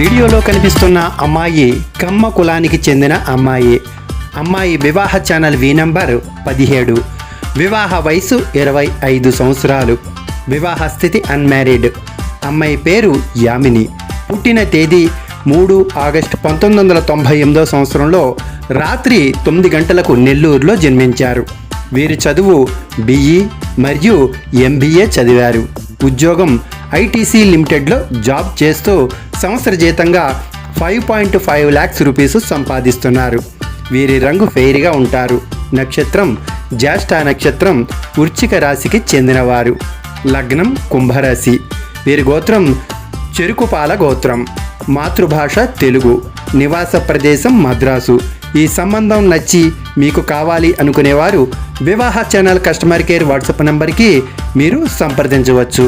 వీడియోలో కనిపిస్తున్న అమ్మాయి కమ్మ కులానికి చెందిన అమ్మాయి. అమ్మాయి వివాహ ఛానల్ వి నంబర్ 17. వివాహ వయసు 25 సంవత్సరాలు. వివాహ స్థితి అన్మ్యారీడ్. అమ్మాయి పేరు యామిని. పుట్టిన తేదీ 3 ఆగస్టు 1998 సంవత్సరంలో రాత్రి 9 గంటలకు నెల్లూరులో జన్మించారు. వీరి చదువు BE మరియు MBA చదివారు. ఉద్యోగం ITC లిమిటెడ్లో జాబ్ చేస్తూ సంవత్సర జీతంగా 5.5 lakhs రూపీస్ సంపాదిస్తున్నారు. వీరి రంగు ఫెయిర్గా ఉంటారు. నక్షత్రం జ్యేష్ఠ నక్షత్రం, వృశ్చిక రాశికి చెందినవారు. లగ్నం కుంభరాశి. వీరి గోత్రం చెరుకుపాల గోత్రం. మాతృభాష తెలుగు. నివాస ప్రదేశం మద్రాసు. ఈ సంబంధం నచ్చి మీకు కావాలి అనుకునేవారు వివాహ ఛానల్ కస్టమర్ కేర్ వాట్సాప్ నంబర్కి మీరు సంప్రదించవచ్చు.